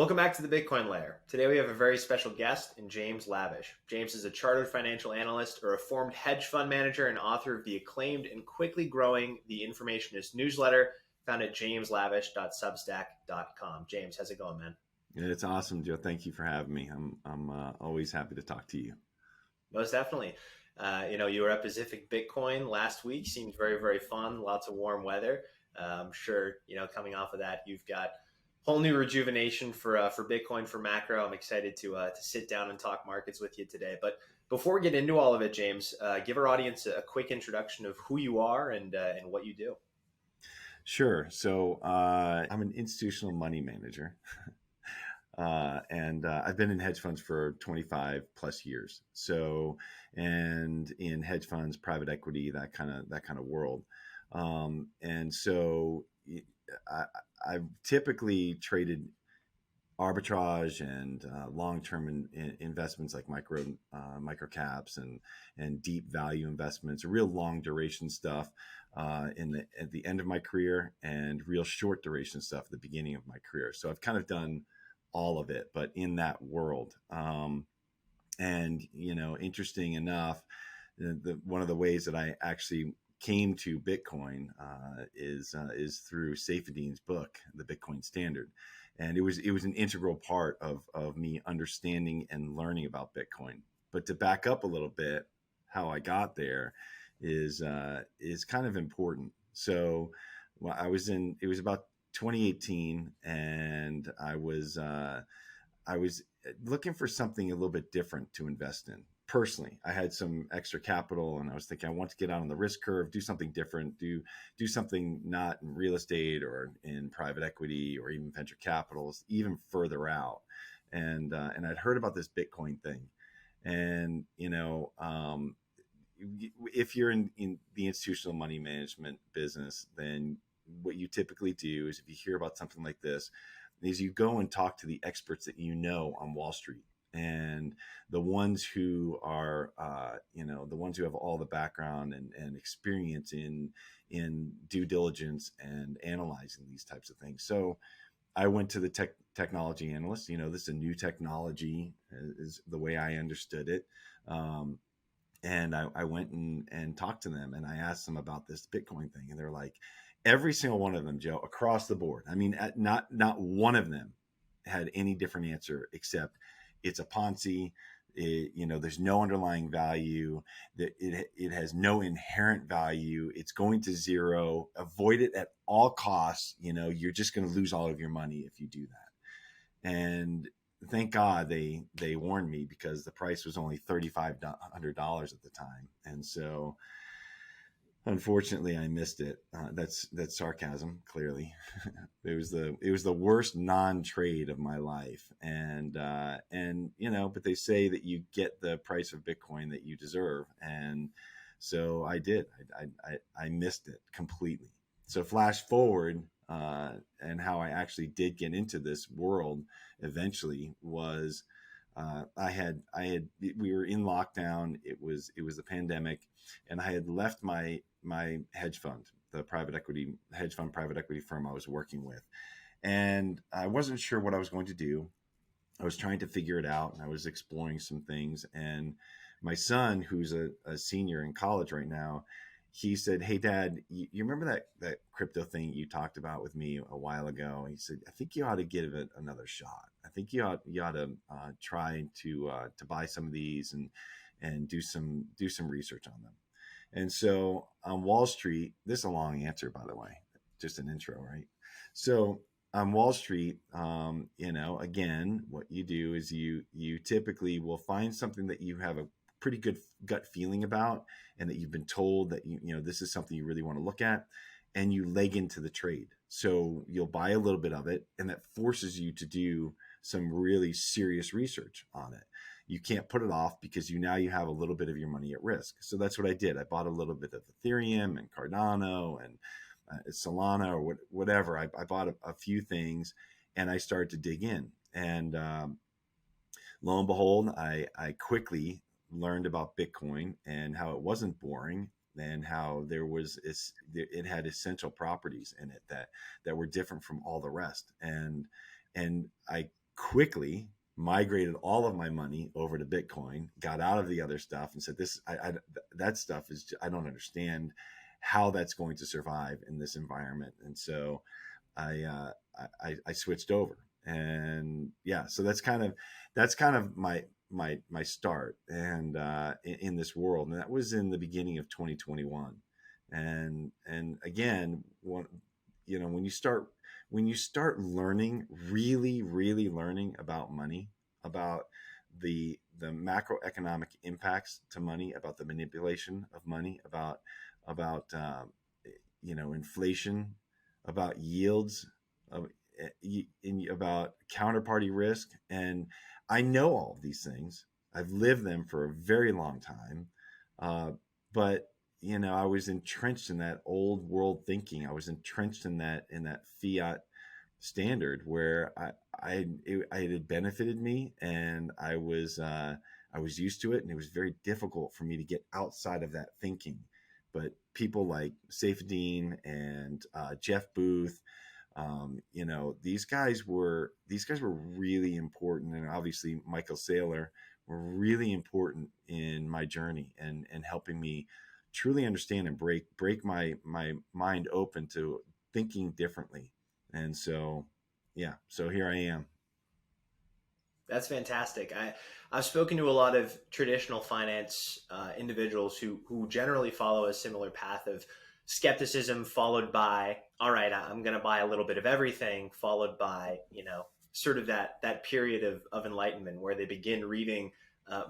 Welcome back to the Bitcoin Layer. Today we have a very special guest in James Lavish. James is a chartered financial analyst, a reformed hedge fund manager, and author of the acclaimed and quickly growing The Informationist Newsletter, found at jameslavish.substack.com. James, how's it going, man? Yeah, it's awesome, Joe. Thank you for having me. I'm always happy to talk to you. Most definitely. You were at Pacific Bitcoin last week. Seemed very, very fun. Lots of warm weather. I'm sure, coming off of that, you've got whole new rejuvenation for Bitcoin, for macro. I'm excited to sit down and talk markets with you today. But before we get into all of it, James, give our audience a quick introduction of who you are and what you do. Sure. So I'm an institutional money manager, and I've been in hedge funds for 25 plus years. So, and in hedge funds, private equity, that kind of world. And so I've typically traded arbitrage and long-term investments like micro caps and deep value investments, real long duration stuff at the end of my career, and real short duration stuff at the beginning of my career. So I've kind of done all of it, but in that world. And interesting enough, one of the ways that I actually came to Bitcoin is through Saifedean's book, The Bitcoin Standard. And it was an integral part of me understanding and learning about Bitcoin. But to back up a little bit, how I got there is kind of important. So it was about 2018, and I was looking for something a little bit different to invest in. Personally, I had some extra capital, and I was thinking I want to get out on the risk curve, do something different, do something not in real estate or in private equity or even venture capitals, even further out. And I'd heard about this Bitcoin thing, and if you're in the institutional money management business, then what you typically do is, if you hear about something like this, is you go and talk to the experts that on Wall Street. And the ones who are, the ones who have all the background and experience in due diligence and analyzing these types of things. So I went to the technology analyst. This is a new technology, is the way I understood it. And I went and talked to them, and I asked them about this Bitcoin thing. And they're like, every single one of them, Joe, across the board. I mean, not one of them had any different answer except it's a Ponzi. There's no underlying value. That it has no inherent value. It's going to zero. Avoid it at all costs. You're just going to lose all of your money if you do that. And thank God they warned me, because the price was only $3,500 at the time, and so unfortunately I missed it. That's sarcasm, clearly. It was the worst non-trade of my life, and but they say that you get the price of Bitcoin that you deserve, and so I did. I missed it completely. So flash forward, and how I actually did get into this world eventually was, we were in lockdown. It was the pandemic, and I had left my hedge fund, the private equity firm I was working with, and I wasn't sure what I was going to do. I was trying to figure it out, and I was exploring some things. And my son, who's a senior in college right now, he said, "Hey, Dad, you remember that crypto thing you talked about with me a while ago?" He said, "I think you ought to give it another shot. I think you ought to try to buy some of these and do some research on them." And so on Wall Street, this is a long answer, by the way, just an intro, right? So on Wall Street, again, what you do is you typically will find something that you have a pretty good gut feeling about, and that you've been told that this is something you really want to look at, and you leg into the trade. So you'll buy a little bit of it, and that forces you to do some really serious research on it. You can't put it off, because you have a little bit of your money at risk. So that's what I did. I bought a little bit of Ethereum and Cardano and Solana or whatever. I bought a few things, and I started to dig in. And lo and behold, I quickly learned about Bitcoin and how it wasn't boring, and how it had essential properties in it that were different from all the rest. And I quickly migrated all of my money over to Bitcoin, got out of the other stuff, and said, that stuff is, I don't understand how that's going to survive in this environment. And so I switched over, and yeah, so that's kind of my start, and in this world, and that was in the beginning of 2021. And again, when you start learning, really learning about money, about the macroeconomic impacts to money, about the manipulation of money, about inflation, about yields, about counterparty risk. And I know all of these things. I've lived them for a very long time. But I was entrenched in that old world thinking. I was entrenched in that fiat standard where it had benefited me, and I was used to it, and it was very difficult for me to get outside of that thinking. But people like Saifedean and Jeff Booth, these guys were really important, and obviously Michael Saylor were really important in my journey and helping me truly understand and break my mind open to thinking differently. And so, yeah, so here I am. That's fantastic. I've spoken to a lot of traditional finance individuals who generally follow a similar path of skepticism, followed by, all right, I'm going to buy a little bit of everything, followed by, sort of that period of enlightenment where they begin reading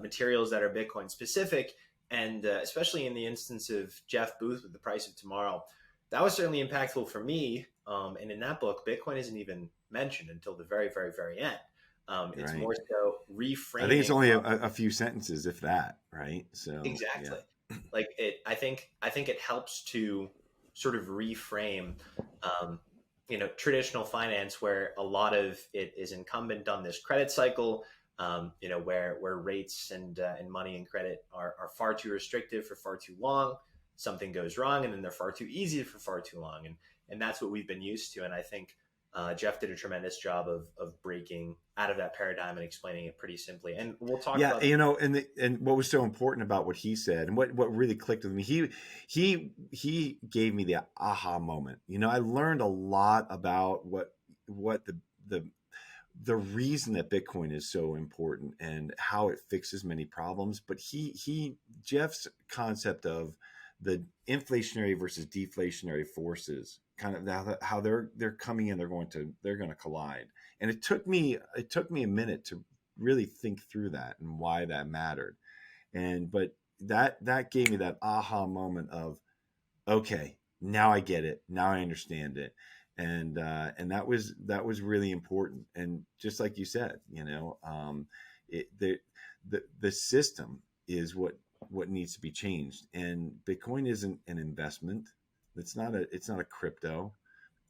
materials that are Bitcoin specific. And especially in the instance of Jeff Booth with The Price of Tomorrow, that was certainly impactful for me. And in that book, Bitcoin isn't even mentioned until the very, very, very end. It's Right. more so reframing. I think it's only a few sentences, if that, right? So Exactly. yeah. Like I think it helps to sort of reframe, traditional finance, where a lot of it is incumbent on this credit cycle, where rates and money and credit are far too restrictive for far too long. Something goes wrong, and then they're far too easy for far too long, and that's what we've been used to. And I think Jeff did a tremendous job of breaking out of that paradigm and explaining it pretty simply. And we'll talk about and what was so important about what he said, and what really clicked with me, he gave me the aha moment. I learned a lot about what the reason that Bitcoin is so important and how it fixes many problems. But Jeff's concept of the inflationary versus deflationary forces, kind of how they're coming in, they're going to collide. And it took me a minute to really think through that and why that mattered. But that gave me that aha moment of, okay, now I get it. Now I understand it. And that was really important. And just like you said, the system is what needs to be changed. And Bitcoin isn't an investment. It's not a crypto.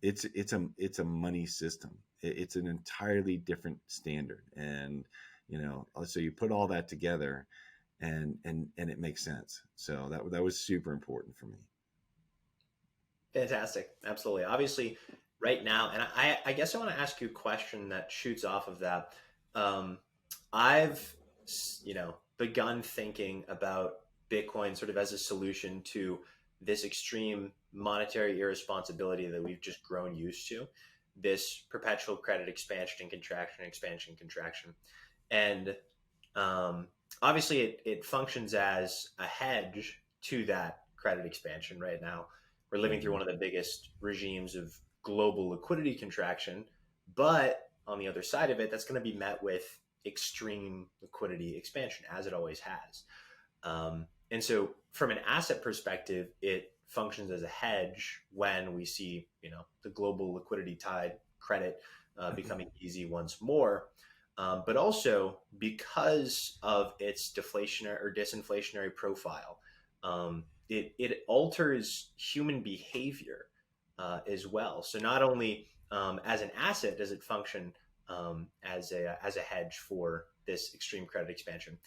It's a money system. It's an entirely different standard. And so you put all that together, and it makes sense. So that was super important for me. Fantastic. Absolutely. Obviously, right now, and I guess I want to ask you a question that shoots off of that. I've, begun thinking about Bitcoin sort of as a solution to this extreme monetary irresponsibility that we've just grown used to, this perpetual credit expansion and contraction, expansion, contraction. And obviously, it functions as a hedge to that credit expansion right now. We're living through one of the biggest regimes of global liquidity contraction, but on the other side of it, that's going to be met with extreme liquidity expansion, as it always has. And so from an asset perspective, it functions as a hedge when we see, the global liquidity tide, credit becoming easy once more. But also because of its deflationary or disinflationary profile, it alters human behavior as well. So not only as an asset does it function as a hedge for this extreme credit expansion,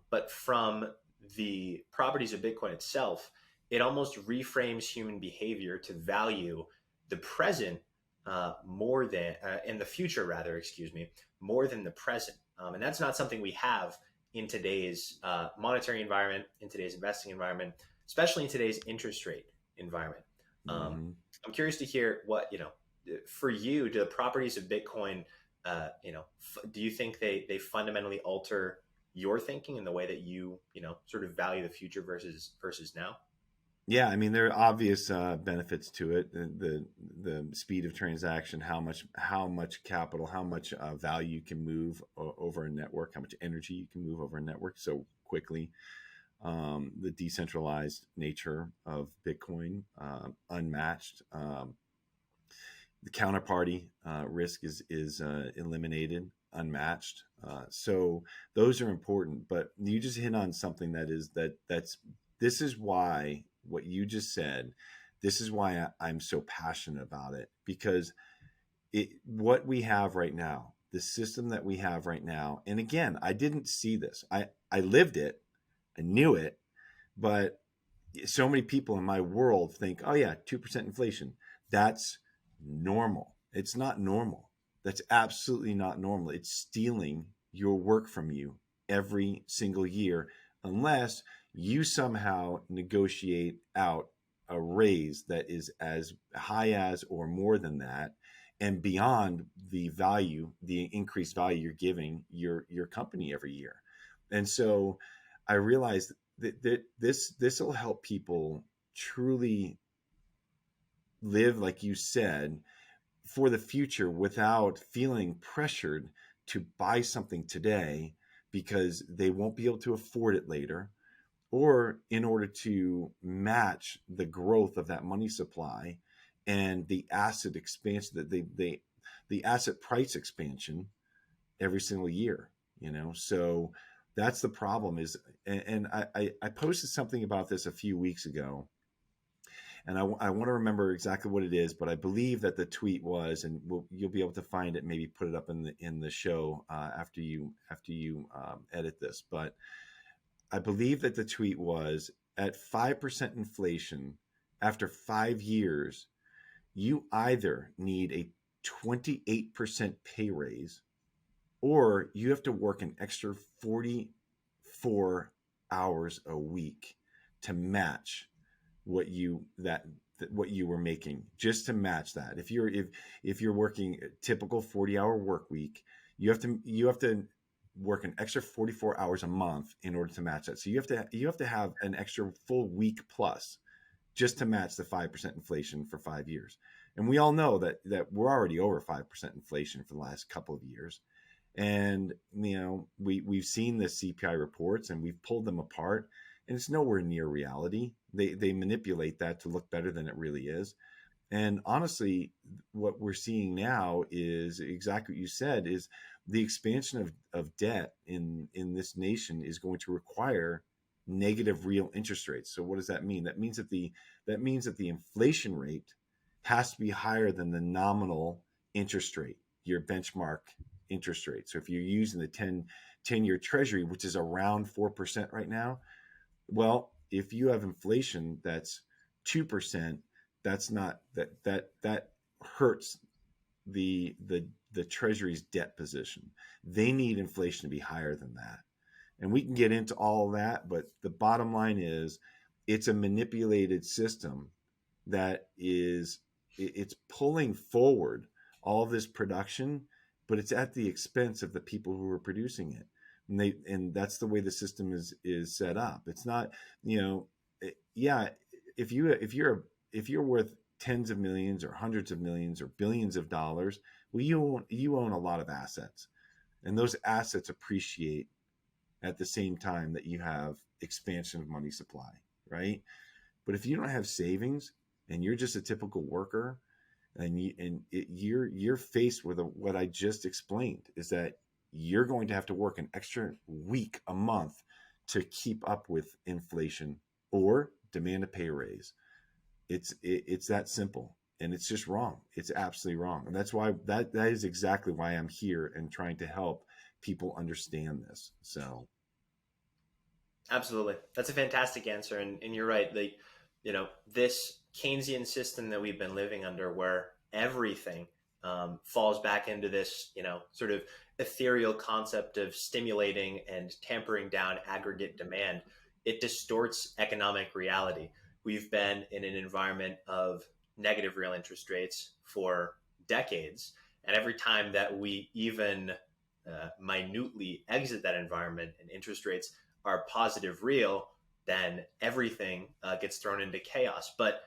but from the properties of Bitcoin itself, it almost reframes human behavior to value the present more than in the future, rather, excuse me, more than the present. And that's not something we have in today's monetary environment, in today's investing environment, especially in today's interest rate environment. Um, Hmm. I'm curious to hear what, for you, do the properties of Bitcoin, do you think they fundamentally alter your thinking and the way that sort of value the future versus now? Yeah, I mean there are obvious benefits to it. The speed of transaction, how much capital, how much value you can move over a network, how much energy you can move over a network so quickly. The decentralized nature of Bitcoin, unmatched. The counterparty risk is eliminated, unmatched. So those are important. But you just hit on something that's this is why what you just said. This is why I'm so passionate about it, because what we have right now, the system that we have right now, and again, I didn't see this. I lived it, I knew it, but so many people in my world think, oh yeah, 2% inflation, that's normal. It's not normal. That's absolutely not normal. It's stealing your work from you every single year, unless you somehow negotiate out a raise that is as high as or more than that, and beyond the value, the increased value you're giving your company every year. And so I realized that this will help people truly live, like you said, for the future without feeling pressured to buy something today because they won't be able to afford it later, or in order to match the growth of that money supply and the asset expansion that the asset price expansion every single year, so that's the problem is. And I posted something about this a few weeks ago, and I want to remember exactly what it is, but I believe that the tweet was, and you'll be able to find it, maybe put it up in the show after you edit this. But I believe that the tweet was, at 5% inflation after 5 years, you either need a 28% pay raise, or you have to work an extra 44 hours a week to match what you were making, just to match that. If you're working a typical 40-hour work week, you have to work an extra 44 hours a month in order to match that. So you have to have an extra full week plus just to match the 5% inflation for 5 years. And we all know that we're already over 5% inflation for the last couple of years. And we've seen the CPI reports and we've pulled them apart, and it's nowhere near reality. They manipulate that to look better than it really is. And honestly, what we're seeing now is exactly what you said, is the expansion of debt in this nation is going to require negative real interest rates. So what does that mean? That means that the inflation rate has to be higher than the nominal interest rate, your benchmark interest rate. So if you're using the 10-year treasury, which is around 4% right now, well, if you have inflation that's 2%, that's not that hurts the treasury's debt position. They need inflation to be higher than that. And we can get into all of that, but the bottom line is it's a manipulated system that it's pulling forward all of this production, but it's at the expense of the people who are producing it. And that's the way the system is set up. It's not, yeah, if you're worth tens of millions or hundreds of millions or billions of dollars, well, you own a lot of assets, and those assets appreciate at the same time that you have expansion of money supply, right? But if you don't have savings and you're just a typical worker, and you're faced with what I just explained, is that you're going to have to work an extra week a month to keep up with inflation or demand a pay raise. It's that simple, and it's just wrong. It's absolutely wrong, and that's why that is exactly why I'm here and trying to help people understand this. So Absolutely. That's a fantastic answer. And you're right. This Keynesian system that we've been living under, where everything falls back into this, sort of ethereal concept of stimulating and tampering down aggregate demand. It distorts economic reality. We've been in an environment of negative real interest rates for decades. And every time that we even minutely exit that environment and interest rates are positive real, then everything gets thrown into chaos. But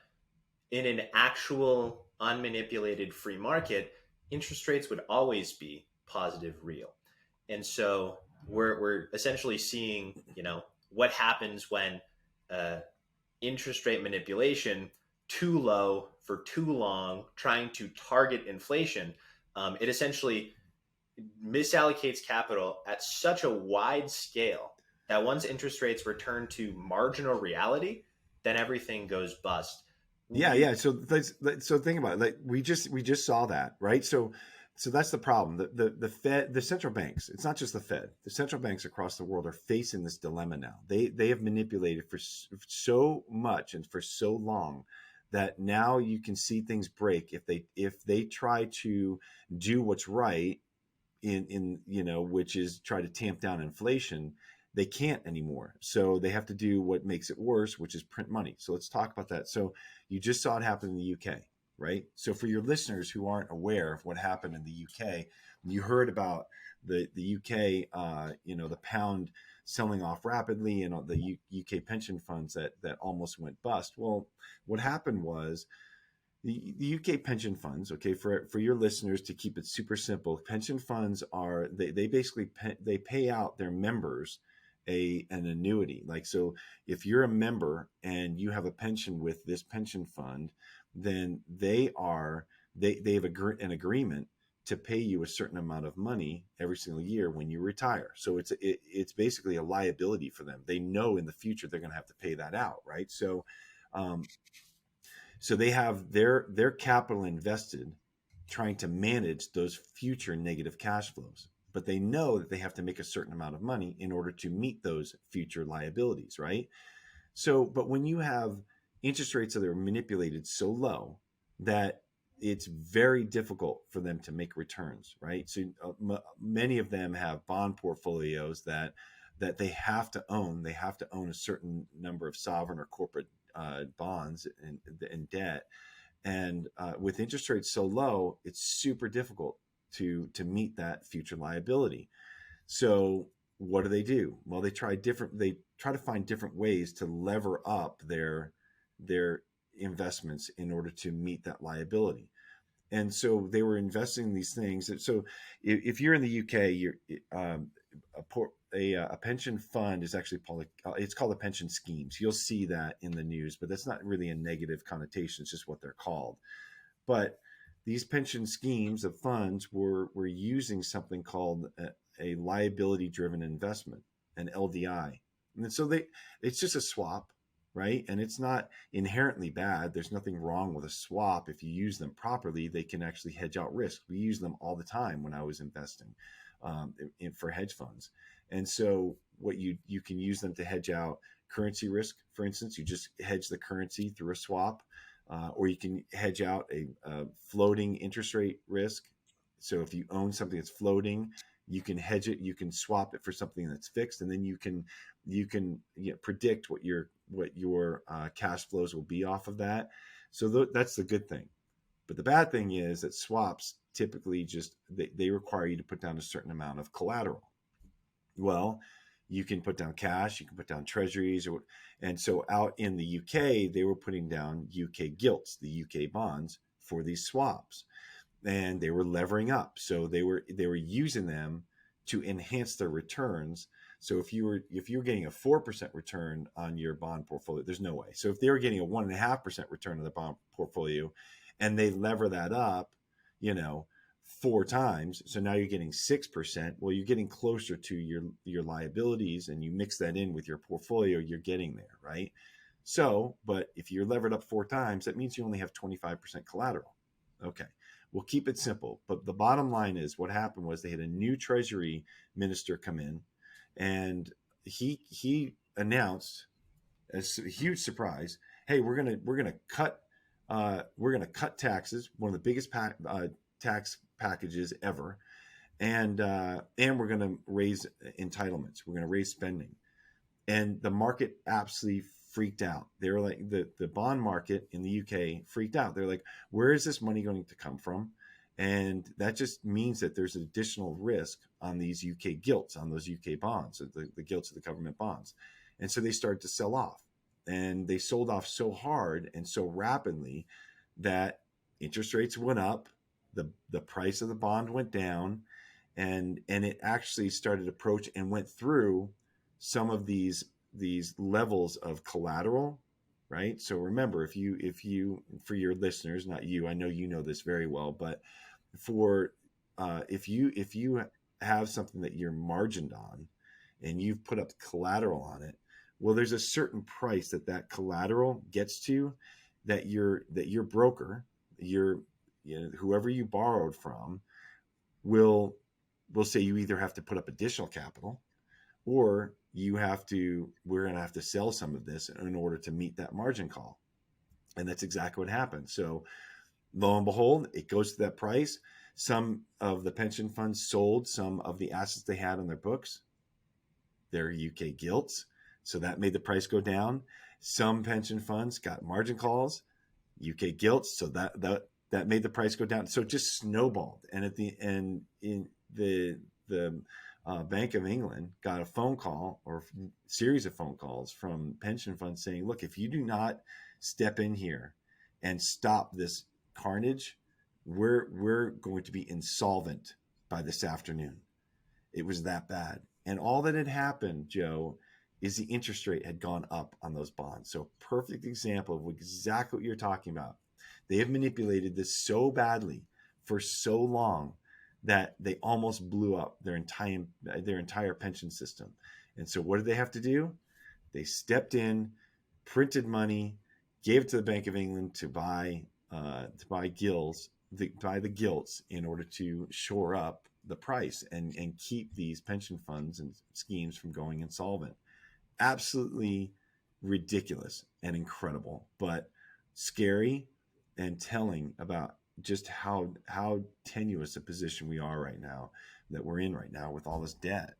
in an actual unmanipulated free market, interest rates would always be positive real. And so we're essentially seeing, what happens when uh, interest rate manipulation too low for too long, trying to target inflation. It essentially misallocates capital at such a wide scale that once interest rates return to marginal reality, then everything goes bust. Yeah, yeah. So think about it. Like we just saw that, right? So that's the problem. The Fed, the central banks. It's not just the Fed. The central banks across the world are facing this dilemma now. They have manipulated for so much and for so long that now you can see things break if they try to do what's right in which is try to tamp down inflation. They can't anymore, so they have to do what makes it worse, which is print money. So let's talk about that. So you just saw it happen in the UK, right? So for your listeners who aren't aware of what happened in the UK, you heard about the UK, the pound selling off rapidly, and the UK pension funds that almost went bust. Well, what happened was the UK pension funds, okay, for your listeners, to keep it super simple, pension funds are they basically they pay out their members an annuity. Like, so if you're a member and you have a pension with this pension fund, then they have an agreement to pay you a certain amount of money every single year when you retire. So it's basically a liability for them. They know in the future they're going to have to pay that out, right? Um, so they have their capital invested trying to manage those future negative cash flows. But they know that they have to make a certain amount of money in order to meet those future liabilities, right? So, but when you have interest rates that are manipulated so low that it's very difficult for them to make returns, right? So many of them have bond portfolios that they have to own. They have to own a certain number of sovereign or corporate bonds and debt. And with interest rates so low, it's super difficult to meet that future liability. So what do? Well, they try to find different ways to lever up their investments in order to meet that liability. And so they were investing in these things. So if you're in the UK, you're a pension fund is actually it's called a pension scheme. So you'll see that in the news, but that's not really a negative connotation. It's just what they're called. But these pension schemes of funds were using something called a liability driven investment, an LDI. And so it's just a swap, right? And it's not inherently bad. There's nothing wrong with a swap. If you use them properly, they can actually hedge out risk. We use them all the time when I was investing for hedge funds. And so what you can use them to hedge out currency risk. For instance, you just hedge the currency through a swap, or you can hedge out a floating interest rate risk. So if you own something that's floating, you can hedge it. You can swap it for something that's fixed, and then you can predict what your cash flows will be off of that. So that's the good thing. But the bad thing is that swaps typically just they require you to put down a certain amount of collateral. Well, you can put down cash, you can put down treasuries, and so out in the UK, they were putting down UK gilts, the UK bonds, for these swaps, and they were levering up. So they were using them to enhance their returns. So if you were getting a 4% return on your bond portfolio, there's no way. So if they were getting a 1.5% return on the bond portfolio, and they lever that up, 4 times, so now you're getting 6%. Well, you're getting closer to your liabilities, and you mix that in with your portfolio, you're getting there, right? So, but if you're levered up 4 times, that means you only have 25% collateral. Okay, we'll keep it simple. But the bottom line is, what happened was they had a new Treasury minister come in, and he announced, as a huge surprise, hey, we're gonna cut taxes. One of the biggest tax packages ever, and we're going to raise entitlements. We're going to raise spending, and the market absolutely freaked out. They were like, the bond market in the UK freaked out. They're like, where is this money going to come from? And that just means that there's additional risk on these UK gilts, on those UK bonds, the gilts of the government bonds. And so they started to sell off, and they sold off so hard and so rapidly that interest rates went up, the price of the bond went down, and it actually started to approach and went through some of these levels of collateral, right? So remember, if you for your listeners, not you, I know you know this very well, but for if you have something that you're margined on and you've put up collateral on it, well, there's a certain price that collateral gets to, that your broker, whoever you borrowed from, will say you either have to put up additional capital, or we're going to have to sell some of this in order to meet that margin call. And that's exactly what happened. So lo and behold, it goes to that price. Some of the pension funds sold some of the assets they had on their books, their UK gilts. So that made the price go down. Some pension funds got margin calls, UK gilts. So that made the price go down. So it just snowballed. And at the end, in the Bank of England got a phone call, or series of phone calls from pension funds saying, look, if you do not step in here and stop this carnage, we're going to be insolvent by this afternoon. It was that bad. And all that had happened, Joe, is the interest rate had gone up on those bonds. So perfect example of exactly what you're talking about. They have manipulated this so badly for so long that they almost blew up their entire pension system. And so what did they have to do? They stepped in, printed money, gave it to the Bank of England to buy gilts, buy the gilts in order to shore up the price and keep these pension funds and schemes from going insolvent. Absolutely ridiculous and incredible, but scary and telling about just how tenuous a position we are right now, that we're in right now with all this debt.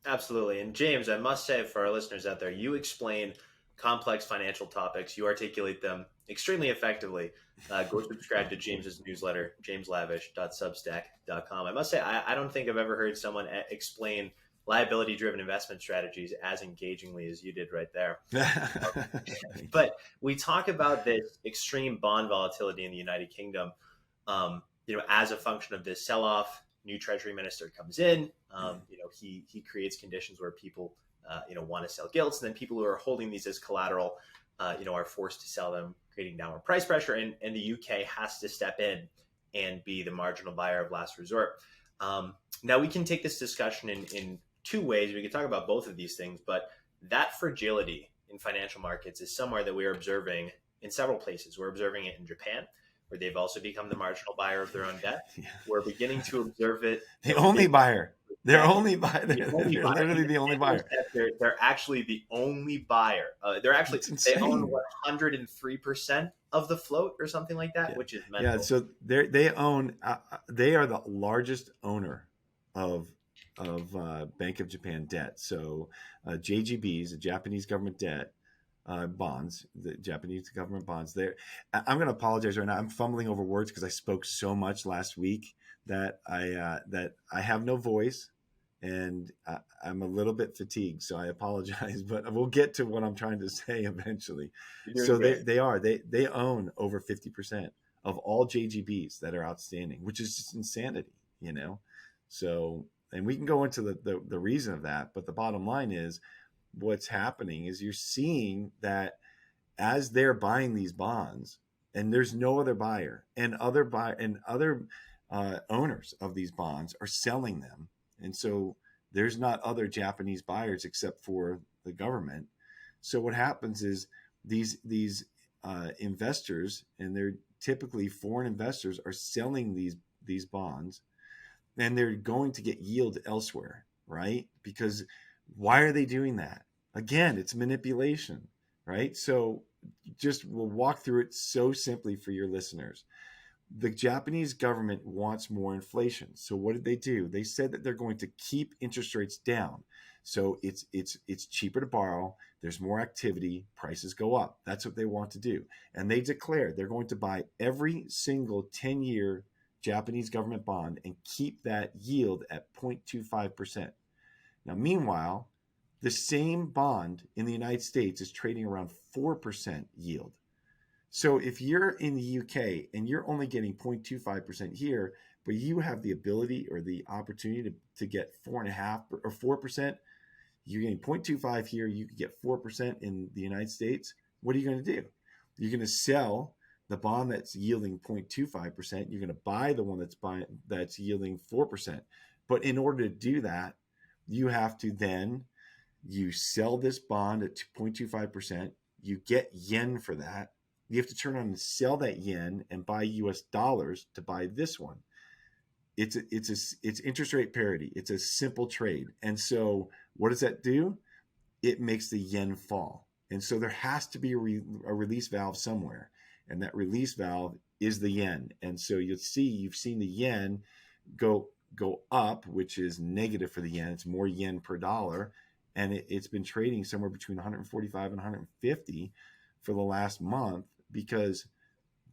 Absolutely. And James, I must say, for our listeners out there, you explain complex financial topics. You articulate them extremely effectively. Go subscribe to James's newsletter, jameslavish.substack.com. I must say, I don't think I've ever heard someone explain liability-driven investment strategies as engagingly as you did right there. But we talk about this extreme bond volatility in the United Kingdom, as a function of this sell-off. New Treasury Minister comes in. He creates conditions where people, want to sell gilts, and then people who are holding these as collateral, are forced to sell them, creating downward price pressure. And the UK has to step in and be the marginal buyer of last resort. Now we can take this discussion in two ways. We can talk about both of these things, but that fragility in financial markets is somewhere that we are observing in several places. We're observing it in Japan, where they've also become the marginal buyer of their own debt. Yeah. We're beginning to observe it. The only buyer. They're only buyer. They're literally the only buyer. They're actually the only buyer. They own 103% of the float or something like that, which is mental. Yeah. So they own. They are the largest owner of Bank of Japan debt. So JGBs, the Japanese government debt. Bonds, the Japanese government bonds. There, I'm going to apologize right now. I'm fumbling over words because I spoke so much last week that I have no voice, and I'm a little bit fatigued. So I apologize, but we'll get to what I'm trying to say eventually. So they own over 50% of all JGBs that are outstanding, which is just insanity, So, and we can go into the reason of that, but the bottom line is, what's happening is you're seeing that as they're buying these bonds, and there's no other buyer, and other owners of these bonds are selling them, and so there's not other Japanese buyers except for the government. So what happens is these investors, and they're typically foreign investors, are selling these bonds, and they're going to get yield elsewhere, right? Because why are they doing that? Again, it's manipulation, right? So we'll walk through it so simply for your listeners. The Japanese government wants more inflation. So what did they do? They said that they're going to keep interest rates down. So it's cheaper to borrow. There's more activity. Prices go up. That's what they want to do. And they declare they're going to buy every single 10-year Japanese government bond and keep that yield at 0.25%. Now, meanwhile, the same bond in the United States is trading around 4% yield. So if you're in the UK and you're only getting 0.25% here, but you have the ability or the opportunity to get 4.5 or 4%, you're getting 0.25 here, you could get 4% in the United States. What are you going to do? You're going to sell the bond that's yielding 0.25%. You're going to buy the one that's yielding 4%. But in order to do that, you have to then you sell this bond at 0.25%. You get yen for that. You have to turn on and sell that yen and buy US dollars to buy this one. It's interest rate parity. It's a simple trade. And so what does that do? It makes the yen fall. And so there has to be a release valve somewhere. And that release valve is the yen. And so you've seen the yen go up, which is negative for the yen. It's more yen per dollar. And it's been trading somewhere between 145 and 150 for the last month, because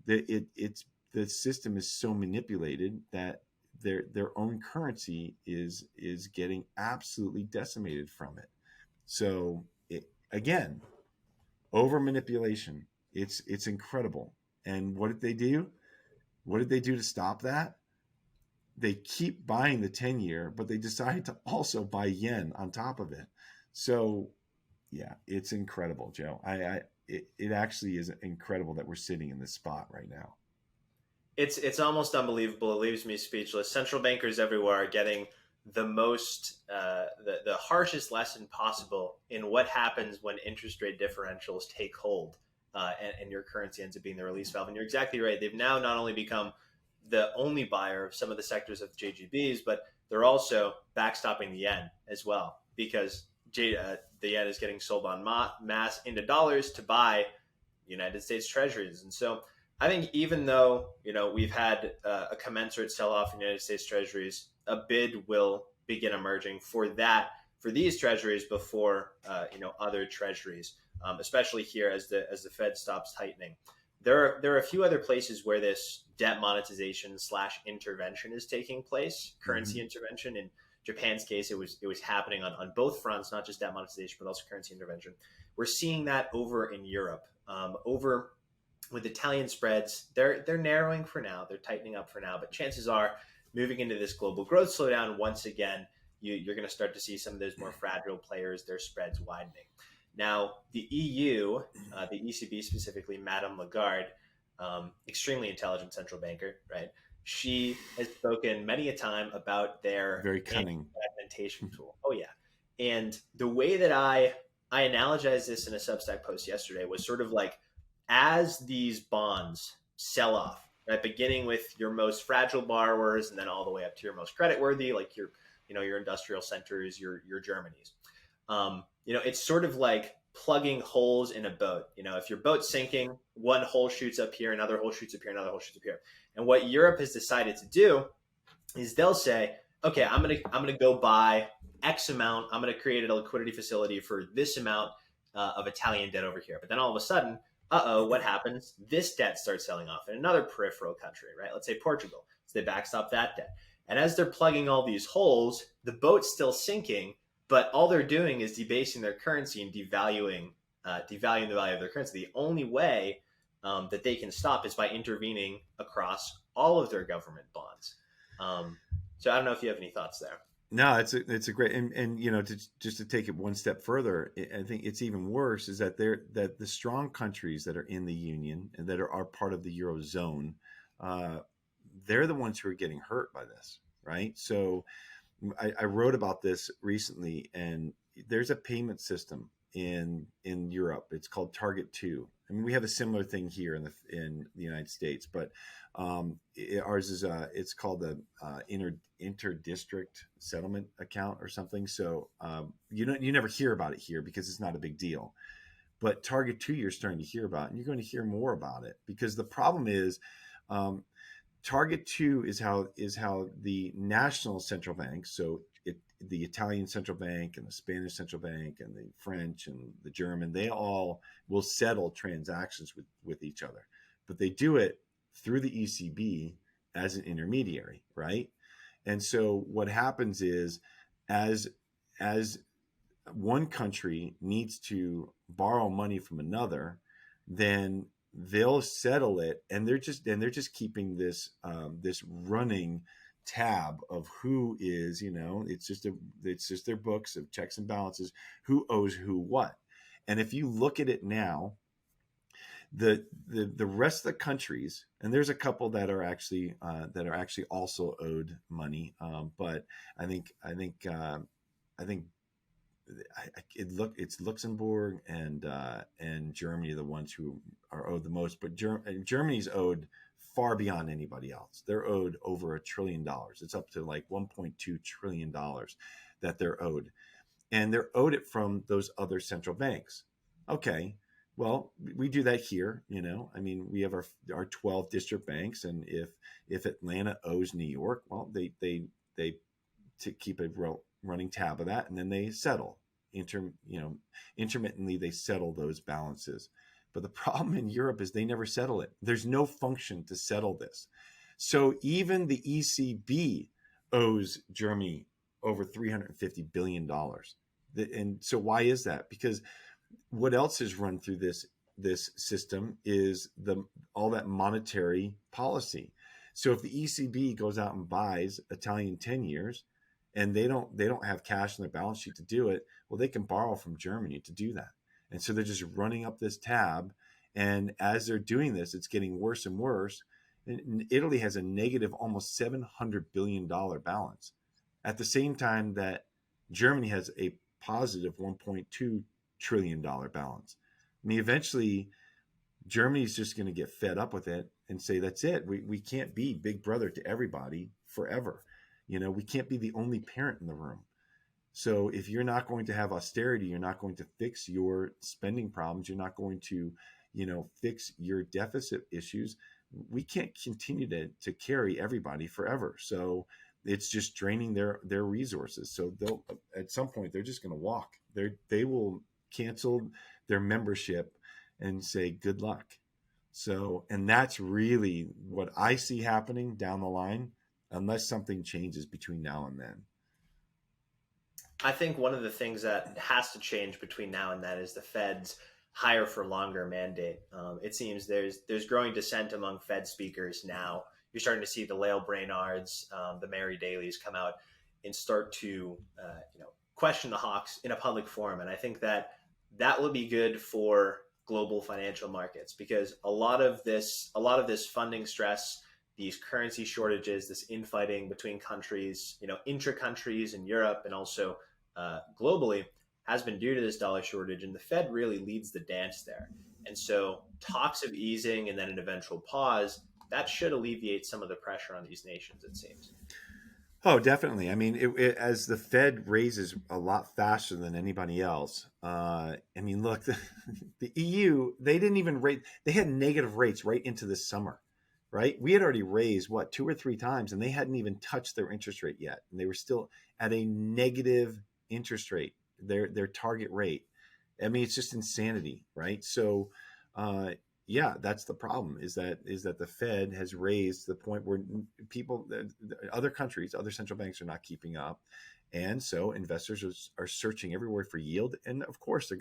the system is so manipulated that their own currency is getting absolutely decimated from it. So again, over manipulation. It's incredible. And what did they do? What did they do to stop that? They keep buying the 10-year, but they decided to also buy yen on top of it. So yeah, it's incredible, Joe. It actually is incredible that we're sitting in this spot right now. It's almost unbelievable. It leaves me speechless. Central bankers everywhere are getting the most the harshest lesson possible in what happens when interest rate differentials take hold, and your currency ends up being the release valve. And you're exactly right. They've now not only become the only buyer of some of the sectors of JGBs, but they're also backstopping the yen as well, because the yen is getting sold on mass into dollars to buy United States treasuries. And so I think even though, we've had a commensurate sell-off in United States treasuries, a bid will begin emerging for these treasuries before, other treasuries, especially here as the Fed stops tightening. There are a few other places where this debt monetization / intervention is taking place, currency intervention. In Japan's case, it was happening on both fronts, not just debt monetization, but also currency intervention. We're seeing that over in Europe, over with Italian spreads. They're narrowing for now, they're tightening up for now, but chances are moving into this global growth slowdown, once again, you're going to start to see some of those more fragile players, their spreads widening. Now, the EU, the ECB specifically, Madame Lagarde, extremely intelligent central banker, right? She has spoken many a time about their very cunning fragmentation tool. Oh yeah, and the way that I analogized this in a Substack post yesterday was sort of like, as these bonds sell off, right, beginning with your most fragile borrowers and then all the way up to your most creditworthy, like your industrial centers, your Germanys. It's sort of like plugging holes in a boat. If your boat's sinking, one hole shoots up here, another hole shoots up here, another hole shoots up here. And what Europe has decided to do is they'll say, okay, I'm gonna go buy X amount. I'm gonna create a liquidity facility for this amount of Italian debt over here. But then all of a sudden, what happens? This debt starts selling off in another peripheral country, right? Let's say Portugal. So they backstop that debt. And as they're plugging all these holes, the boat's still sinking, but all they're doing is debasing their currency and devaluing the value of their currency. The only way that they can stop is by intervening across all of their government bonds. So I don't know if you have any thoughts there. No, it's a great, and just to take it one step further, I think it's even worse is that the strong countries that are in the union and that are part of the Eurozone, they're the ones who are getting hurt by this, right? So I wrote about this recently, and there's a payment system in Europe. It's called Target 2. I mean, we have a similar thing here in the United States, but ours is it's called the inter-district settlement account or something. So you never hear about it here because it's not a big deal. But Target 2 you're starting to hear about, and you're going to hear more about it, because the problem is Target two is how the national central banks, so the Italian central bank and the Spanish central bank and the French and the German, they all will settle transactions with each other, but they do it through the ECB as an intermediary, right? And so what happens is, as one country needs to borrow money from another, then they'll settle it, and they're just keeping this running tab of who is, it's just their books of checks and balances, who owes who what. And if you look at it now, the rest of the countries, and there's a couple that are actually also owed money, but I think it's Luxembourg and Germany are the ones who are owed the most, but Germany's owed far beyond anybody else. They're owed over $1 trillion. It's up to like $1.2 trillion that they're owed, and they're owed it from those other central banks. Okay, well, we do that here. I mean, we have our 12 district banks, and if Atlanta owes New York, well, they to keep a running tab of that, and then they settle. Intermittently they settle those balances. But the problem in Europe is they never settle it. There's no function to settle this. So even the ECB owes Germany over $350 billion. And so why is that? Because what else is run through this system is all that monetary policy. So if the ECB goes out and buys Italian 10 years, and they don't have cash on their balance sheet to do it, well, they can borrow from Germany to do that. And so they're just running up this tab. And as they're doing this, it's getting worse and worse. And Italy has a negative almost $700 billion balance at the same time that Germany has a positive $1.2 trillion balance. I mean, eventually Germany's just going to get fed up with it and say, that's it. We can't be big brother to everybody forever. We can't be the only parent in the room. So if you're not going to have austerity, you're not going to fix your spending problems, you're not going to, fix your deficit issues, we can't continue to carry everybody forever. So it's just draining their resources. So at some point, they're just going to walk. They will cancel their membership and say, good luck. So, and that's really what I see happening down the line, unless something changes between now and then. I think one of the things that has to change between now and then is the Fed's higher for longer mandate. It seems there's growing dissent among Fed speakers now. You're starting to see the Lael Brainards, the Mary Dailies come out and start to question the hawks in a public forum, and I think that will be good for global financial markets, because a lot of this funding stress, these currency shortages, this infighting between countries, intra countries in Europe and also globally, has been due to this dollar shortage, and the Fed really leads the dance there. And so talks of easing and then an eventual pause, that should alleviate some of the pressure on these nations, it seems. Oh, definitely. I mean, as the Fed raises a lot faster than anybody else. Look, the EU, they didn't even rate. They had negative rates right into this summer, right? We had already raised, 2 or 3 times, and they hadn't even touched their interest rate yet. And they were still at a negative interest rate, their target rate. I mean, it's just insanity, right? So, yeah, that's the problem, is that the Fed has raised to the point where other countries, other central banks are not keeping up. And so investors are searching everywhere for yield. And of course, they're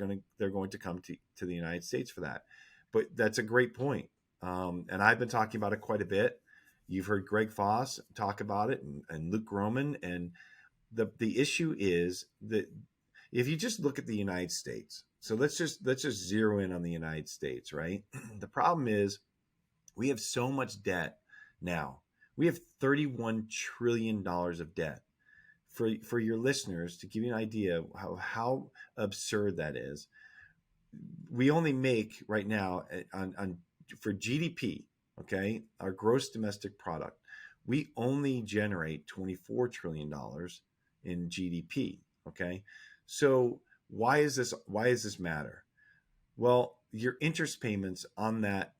going to come to the United States for that. But that's a great point. And I've been talking about it quite a bit. You've heard Greg Foss talk about it, and Luke Groman. And the issue is that if you just look at the United States, so let's just zero in on the United States, right? The problem is we have so much debt now. We have $31 trillion of debt. For your listeners, to give you an idea of how absurd that is, we only make right now for GDP, okay, our gross domestic product, we only generate $24 trillion in GDP, okay? So why is this matter? Well, your interest payments on that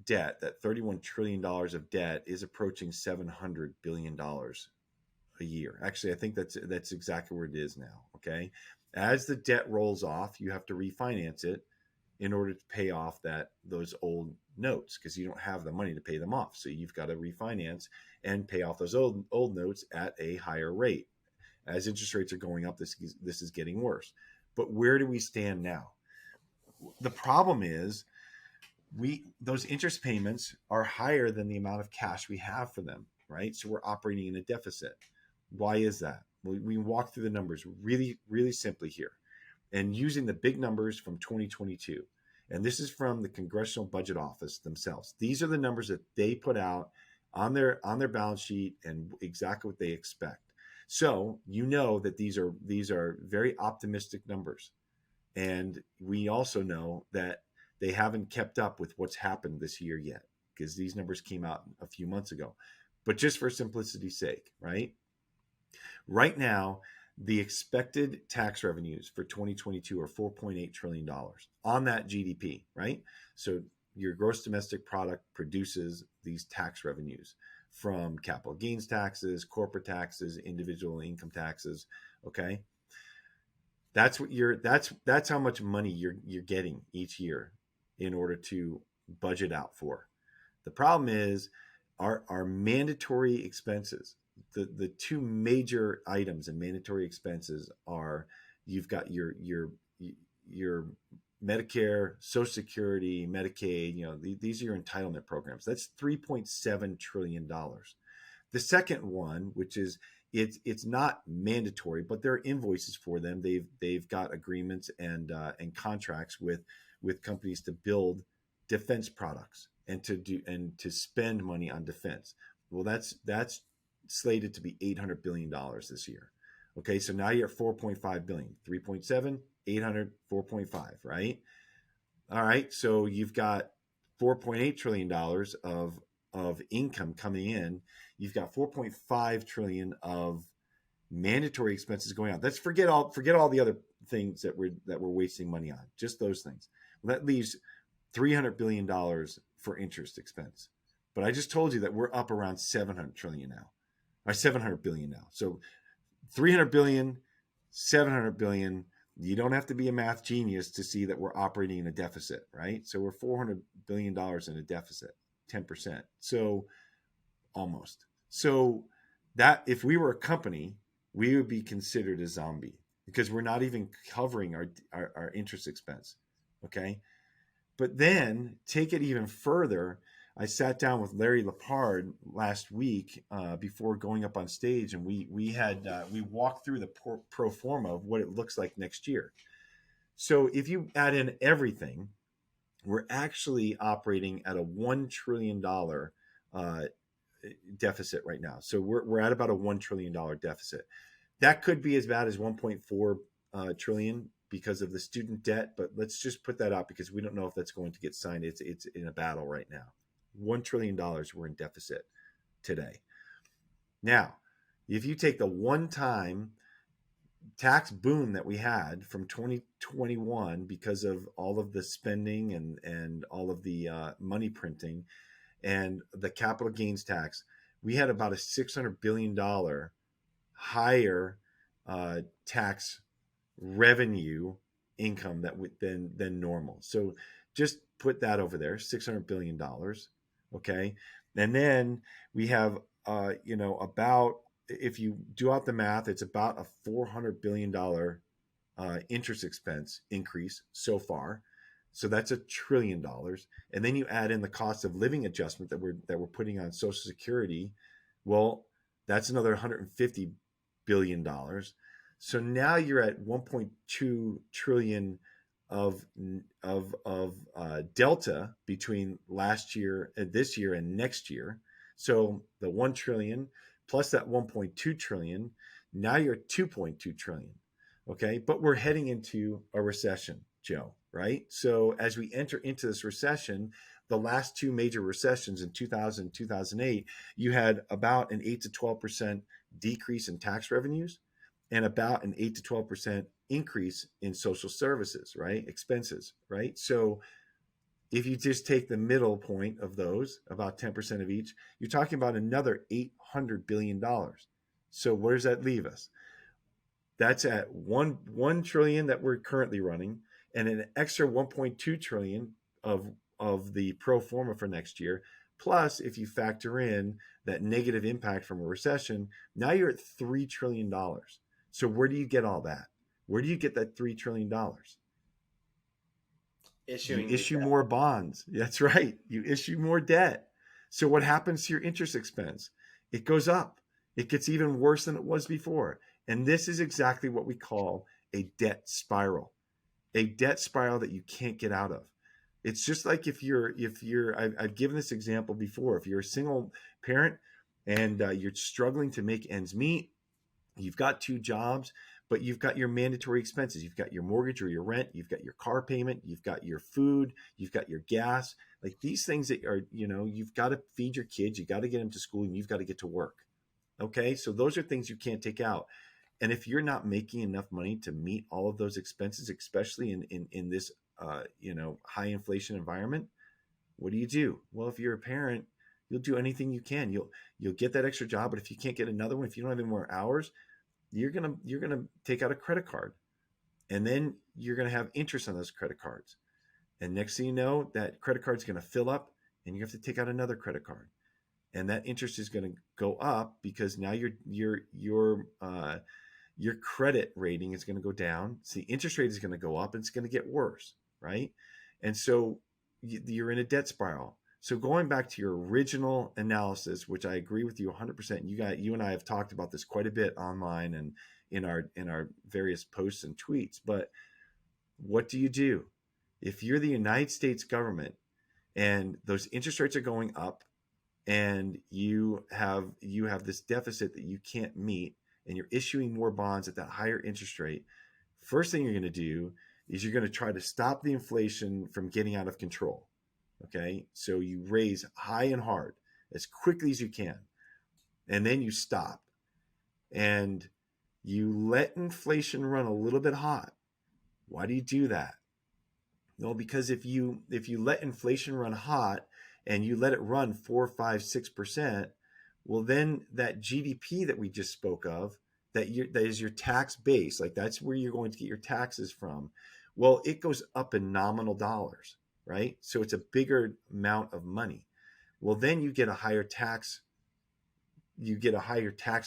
debt, that $31 trillion of debt, is approaching $700 billion a year. Actually, I think that's exactly where it is now. Okay. As the debt rolls off, you have to refinance it in order to pay off those old notes, because you don't have the money to pay them off. So you've got to refinance and pay off those old notes at a higher rate. As interest rates are going up, this is getting worse. But where do we stand now? The problem is those interest payments are higher than the amount of cash we have for them, right? So we're operating in a deficit. Why is that? We walk through the numbers really, really simply here, and using the big numbers from 2022. And this is from the Congressional Budget Office themselves. These are the numbers that they put out on their balance sheet and exactly what they expect. So you know that these are very optimistic numbers. And we also know that they haven't kept up with what's happened this year yet, because these numbers came out a few months ago. But just for simplicity's sake, right? Right now, the expected tax revenues for 2022 are $4.8 trillion on that GDP, right? So your gross domestic product produces these tax revenues from capital gains taxes, corporate taxes, individual income taxes. Okay. That's how much money you're getting each year in order to budget out for. The problem is our mandatory expenses. The two major items in mandatory expenses are, you've got your Medicare, Social Security, Medicaid. These are your entitlement programs. That's $3.7 trillion. The second one, which is it's not mandatory, but there are invoices for them. They've got agreements and contracts with companies to build defense products and to spend money on defense. Well, that's slated to be $800 billion this year. Okay, so now you're at 4.5 billion, 3.7, 800, 4.5, right? All right, so you've got $4.8 trillion of income coming in. You've got 4.5 trillion of mandatory expenses going on. Let's forget all the other things that we're wasting money on. Just those things. That leaves $300 billion for interest expense. But I just told you that we're up around 700 trillion now. Or 700 billion now. So 300 billion, 700 billion. You don't have to be a math genius to see that we're operating in a deficit, right? So we're $400 billion in a deficit, 10%. So almost. So that if we were a company, we would be considered a zombie, because we're not even covering our interest expense. Okay. But then take it even further. I sat down with Larry Lepard last week before going up on stage, and we walked through the pro forma of what it looks like next year. So if you add in everything, we're actually operating at a $1 trillion deficit right now. So we're at about a $1 trillion deficit. That could be as bad as 1.4 trillion because of the student debt, but let's just put that out because we don't know if that's going to get signed. It's in a battle right now. $1 trillion we're in deficit today. Now, if you take the one-time tax boom that we had from 2021 because of all of the spending and all of the money printing and the capital gains tax, we had about a $600 billion higher tax revenue income than normal. So just put that over there, $600 billion. Okay. And then we have, about, if you do out the math, it's about a $400 billion interest expense increase so far. So that's $1 trillion. And then you add in the cost of living adjustment that we're putting on Social Security. Well, that's another $150 billion. So now you're at 1.2 trillion of delta between last year and this year and next year. So the 1 trillion plus that 1.2 trillion, now you're at 2.2 trillion. Okay. But we're heading into a recession, Joe, right? So as we enter into this recession, the last two major recessions in 2000, 2008, you had about an 8 to 12% decrease in tax revenues and about an 8 to 12% increase in social services, right? Expenses, right? So if you just take the middle point of those, about 10% of each, you're talking about another $800 billion. So where does that leave us? That's at 1 trillion that we're currently running, and an extra 1.2 trillion of the pro forma for next year. Plus, if you factor in that negative impact from a recession, now you're at $3 trillion. So where do you get all that? Where do you get that $3 trillion? You Issuing new issue debt. more bonds. That's right. You issue more debt. So what happens to your interest expense? It goes up. It gets even worse than it was before. And this is exactly what we call a debt spiral. A debt spiral that you can't get out of. It's just like if you're I've given this example before. If you're a single parent and you're struggling to make ends meet, you've got 2 jobs, but you've got your mandatory expenses. You've got your mortgage or your rent, you've got your car payment, you've got your food, you've got your gas, like these things that are, you've got to feed your kids, you got to get them to school, and you've got to get to work. Okay. So those are things you can't take out. And if you're not making enough money to meet all of those expenses, especially in this, high inflation environment, what do? Well, if you're a parent, you'll do anything you can. You'll get that extra job, but if you can't get another one, if you don't have any more hours, you're gonna take out a credit card, and then you're gonna have interest on those credit cards. And next thing you know, that credit card's gonna fill up, and you have to take out another credit card, and that interest is gonna go up because now your credit rating is gonna go down. So the interest rate is gonna go up, and it's gonna get worse, right? And so you're in a debt spiral. So going back to your original analysis, which I agree with you 100%, you and I have talked about this quite a bit online and in our various posts and tweets. But what do? If you're the United States government and those interest rates are going up, and you have this deficit that you can't meet, and you're issuing more bonds at that higher interest rate, first thing you're going to do is you're going to try to stop the inflation from getting out of control. Okay, so you raise high and hard as quickly as you can, and then you stop, and you let inflation run a little bit hot. Why do you do that? Well, because if you let inflation run hot and you let it run 4, 5, 6%, well, then that GDP that we just spoke of, that is your tax base, like that's where you're going to get your taxes from. Well, it goes up in nominal dollars. Right? So it's a bigger amount of money. Well, then you get a higher tax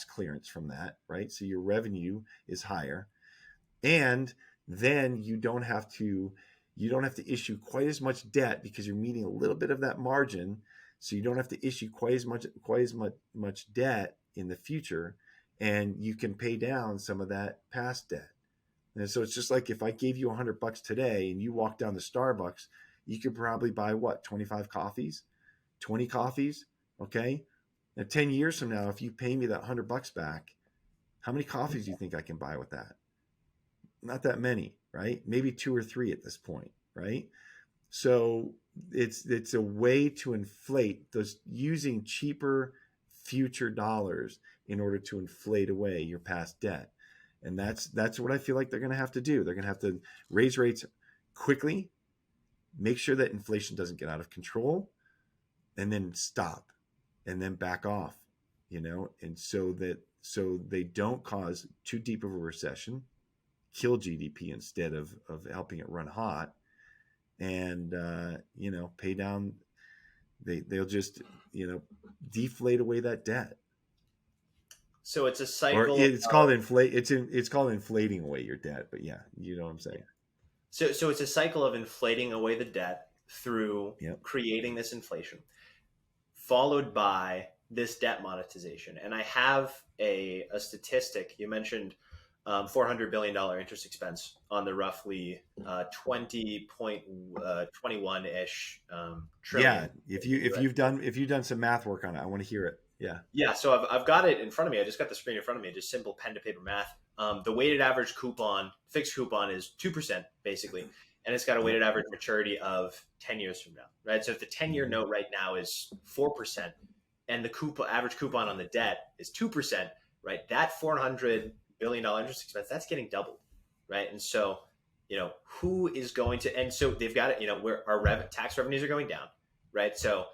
clearance from that, right? So your revenue is higher. And then you don't have to issue quite as much debt because you're meeting a little bit of that margin. So you don't have to issue quite as much debt in the future, and you can pay down some of that past debt. And so it's just like if I gave you $100 today and you walk down to Starbucks, you could probably buy 25 coffees, 20 coffees. Okay. Now 10 years from now, if you pay me that $100 back, how many coffees do you think I can buy with that? Not that many, right? Maybe 2 or 3 at this point, right? So it's a way to inflate those, using cheaper future dollars in order to inflate away your past debt. And that's what I feel like they're going to have to do. They're going to have to raise rates quickly, make sure that inflation doesn't get out of control, and then stop, and then back off, and so they don't cause too deep of a recession, kill GDP instead of helping it run hot, and pay down. They'll just deflate away that debt. So it's a cycle. Or it's called inflate. It's called inflating away your debt. But yeah, you know what I'm saying. So it's a cycle of inflating away the debt through creating this inflation, followed by this debt monetization. And I have a statistic. You mentioned $400 billion interest expense on the roughly 20.21-ish trillion. Yeah, if you've done some math work on it, I want to hear it. Yeah. So I've got it in front of me. I just got the screen in front of me. Just simple pen to paper math. The weighted average fixed coupon is 2% basically, and it's got a weighted average maturity of 10 years from now, right? So if the 10-year note right now is 4%, and the average coupon on the debt is 2%, right? That $400 billion interest expense, that's getting doubled, right? And so who is going to, and so they've got it, where our tax revenues are going down, right? So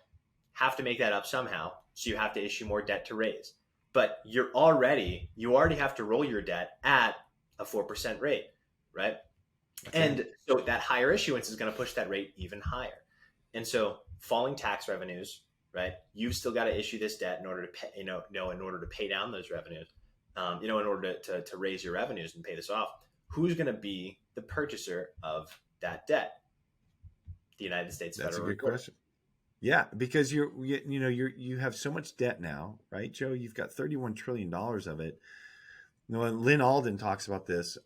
have to make that up somehow. So you have to issue more debt to raise. But you already have to roll your debt at a 4% rate, right? That's And right. so that higher issuance is going to push that rate even higher. And so falling tax revenues, right? You've still got to issue this debt in order to pay, in order to pay down those revenues, in order to raise your revenues and pay this off. Who's going to be the purchaser of that debt? The United States That's a Federal good Reserve. question. Yeah, because you have so much debt now, right, Joe? You've got $31 trillion of it. And Lynn Alden talks about this.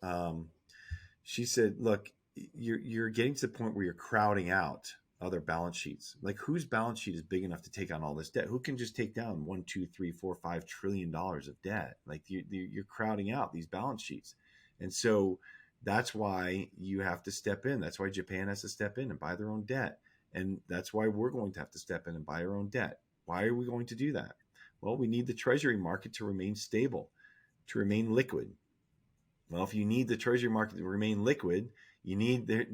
She said, "Look, you're getting to the point where you're crowding out other balance sheets. Like, whose balance sheet is big enough to take on all this debt? Who can just take down $1, 2, 3, 4, $5 trillion of debt? Like, you're crowding out these balance sheets, and so that's why you have to step in. That's why Japan has to step in and buy their own debt, and that's why we're going to have to step in and buy our own debt. Why are we going to do that? Well, we need the treasury market to remain stable, to remain liquid. Well, if you need the treasury market to remain liquid, you need there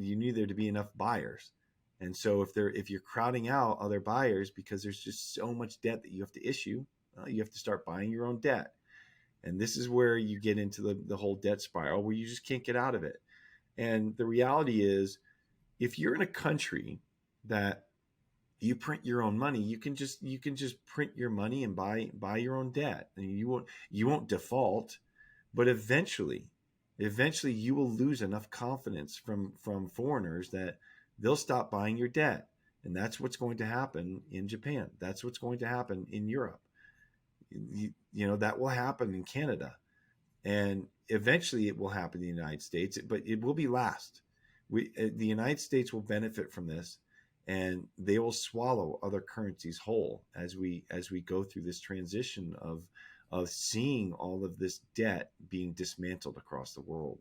to be enough buyers. And so if you're crowding out other buyers because there's just so much debt that you have to issue, you have to start buying your own debt. And this is where you get into the whole debt spiral where you just can't get out of it. And the reality is, if you're in a country that you print your own money, you can just print your money and buy your own debt, and you won't default, but eventually you will lose enough confidence from foreigners that they'll stop buying your debt. And that's what's going to happen in Japan. That's what's going to happen in Europe. That will happen in Canada. And eventually it will happen in the United States, but it will be last. The United States will benefit from this, and they will swallow other currencies whole as we go through this transition of seeing all of this debt being dismantled across the world.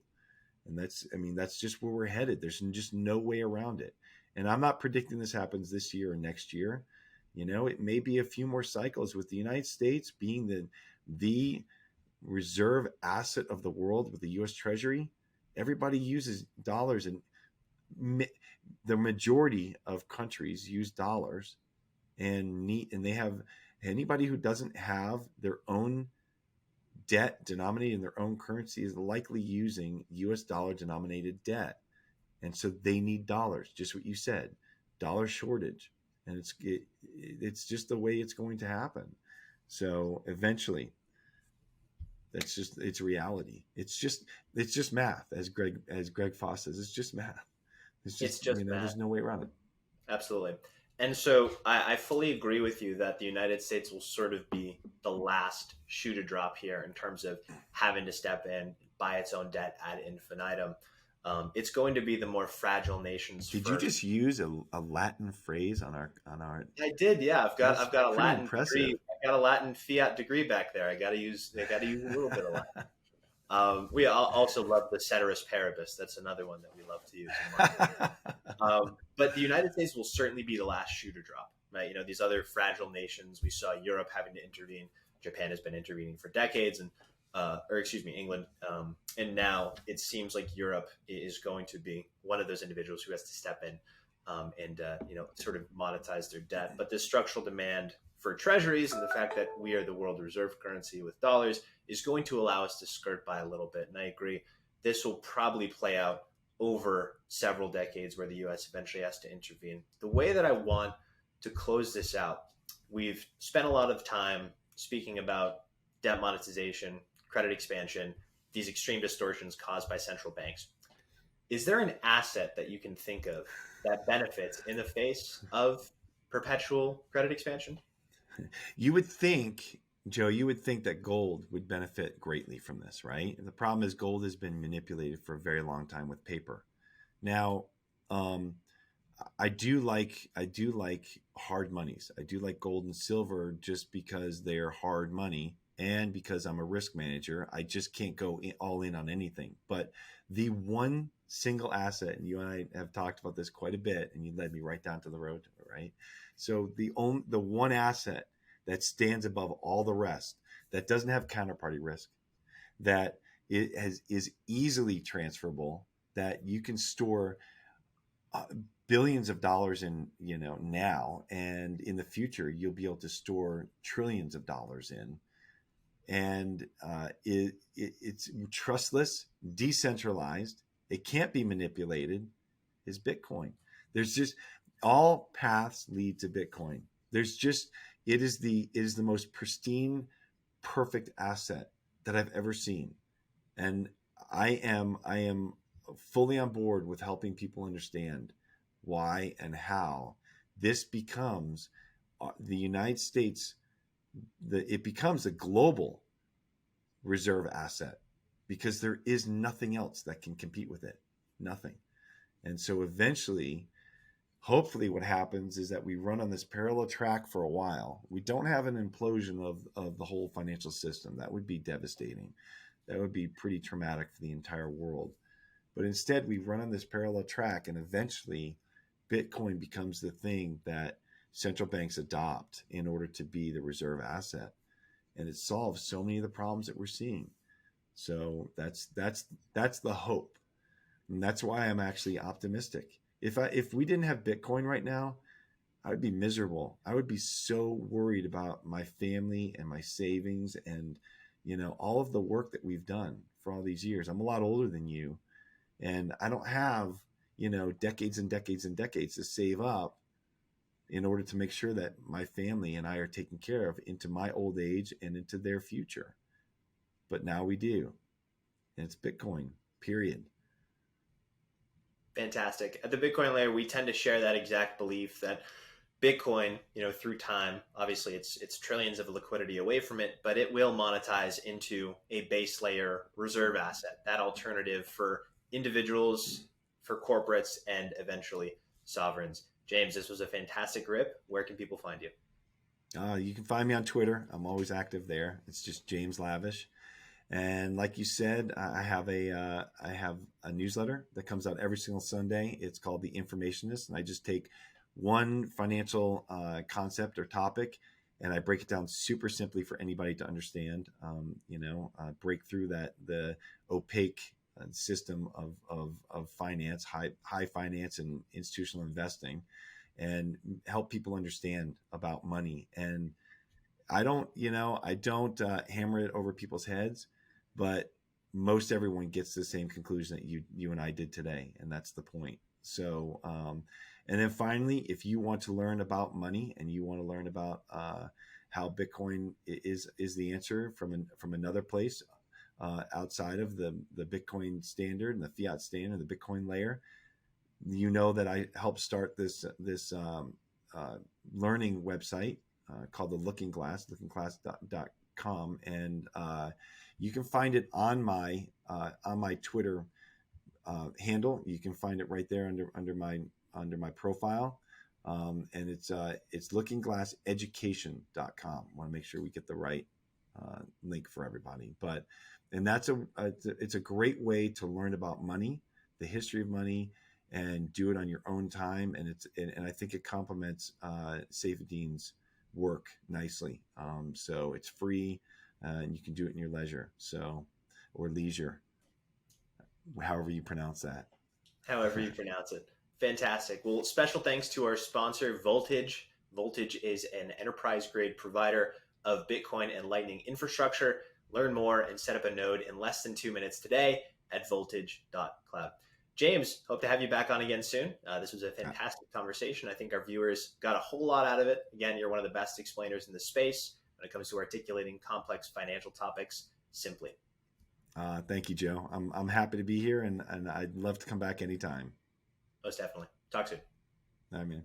And that's just where we're headed. There's just no way around it. And I'm not predicting this happens this year or next year. It may be a few more cycles, with the United States being the reserve asset of the world with the US Treasury. Everybody uses dollars, and the majority of countries use dollars, and they have, anybody who doesn't have their own debt denominated in their own currency is likely using US dollar denominated debt. And so they need dollars, just what you said, dollar shortage. And it's just the way it's going to happen. So eventually, it's reality. It's just math, as Greg Foss says. It's just math. It's just There's math. no way around it. Absolutely. And so I fully agree with you that the United States will sort of be the last shoe to drop here in terms of having to step in, buy its own debt ad infinitum. It's going to be the more fragile nations Did first. you just use a Latin phrase on our? I did, yeah. I've got a pretty Latin impressive. degree. I've got a Latin fiat degree back there. I got to use a little bit of Latin. We also love the ceteris paribus. That's another one that we love to use. But the United States will certainly be the last shoe to drop, right? These other fragile nations, we saw Europe having to intervene. Japan has been intervening for decades, England. And now it seems like Europe is going to be one of those individuals who has to step in and sort of monetize their debt. But this structural demand for treasuries and the fact that we are the world reserve currency with dollars is going to allow us to skirt by a little bit. And I agree, this will probably play out over several decades where the U.S. eventually has to intervene. The way that I want to close this out, we've spent a lot of time speaking about debt monetization, credit expansion, these extreme distortions caused by central banks. Is there an asset that you can think of that benefits in the face of perpetual credit expansion? You would think, Joe, that gold would benefit greatly from this, right? The problem is gold has been manipulated for a very long time with paper. Now, I do like hard monies. I do like gold and silver just because they are hard money, and because I'm a risk manager, I just can't go all in on anything. But the one single asset, and you and I have talked about this quite a bit, and you led me right down to the road, right? So the one asset that stands above all the rest, that doesn't have counterparty risk, that is easily transferable, that you can store billions of dollars in, now, and in the future, you'll be able to store trillions of dollars in. And it's trustless, decentralized. It can't be manipulated. Is Bitcoin. There's just all paths lead to Bitcoin. It is the most pristine, perfect asset that I've ever seen. And I am fully on board with helping people understand why and how this becomes the United States. It becomes a global reserve asset because there is nothing else that can compete with it. Nothing. And so eventually, hopefully what happens is that we run on this parallel track for a while. We don't have an implosion of the whole financial system. That would be devastating. That would be pretty traumatic for the entire world. But instead, we run on this parallel track, and eventually Bitcoin becomes the thing that central banks adopt in order to be the reserve asset. And it solves so many of the problems that we're seeing. So that's the hope. And that's why I'm actually optimistic. If we didn't have Bitcoin right now, I would be miserable. I would be so worried about my family and my savings and, all of the work that we've done for all these years. I'm a lot older than you, and I don't have, decades and decades and decades to save up in order to make sure that my family and I are taken care of into my old age and into their future. But now we do. And it's Bitcoin, period. Fantastic. At the Bitcoin layer, we tend to share that exact belief that Bitcoin, through time, obviously it's trillions of liquidity away from it, but it will monetize into a base layer reserve asset, that alternative for individuals, for corporates, and eventually sovereigns. James, this was a fantastic rip. Where can people find you? You can find me on Twitter. I'm always active there. It's just James Lavish. And like you said, I have a newsletter that comes out every single Sunday. It's called The Informationist, and I just take one financial concept or topic, and I break it down super simply for anybody to understand. Break through the opaque system of finance, high finance, and institutional investing, and help people understand about money. And I don't hammer it over people's heads, but most everyone gets the same conclusion that you and I did today, and that's the point. So, and then finally, if you want to learn about money and you want to learn about how Bitcoin is the answer from another place outside of the Bitcoin standard and the fiat standard, the Bitcoin layer, that I helped start this learning website called the Looking Glass, lookingglass.com, and you can find it on my Twitter handle. You can find it right there under my profile, and it's lookingglasseducation.com. I want to make sure we get the right link for everybody, and it's a great way to learn about money, the history of money, and do it on your own time. And and I think it complements Saifedean's work nicely. So it's free, and you can do it in your leisure. Or leisure, however you pronounce that. However you pronounce it. Fantastic. Well, special thanks to our sponsor, Voltage. Voltage is an enterprise-grade provider of Bitcoin and Lightning infrastructure. Learn more and set up a node in less than 2 minutes today at voltage.cloud. James, hope to have you back on again soon. This was a fantastic conversation. I think our viewers got a whole lot out of it. Again, you're one of the best explainers in the space when it comes to articulating complex financial topics simply. Thank you, Joe. I'm happy to be here, and I'd love to come back anytime. Most definitely. Talk soon. I mean.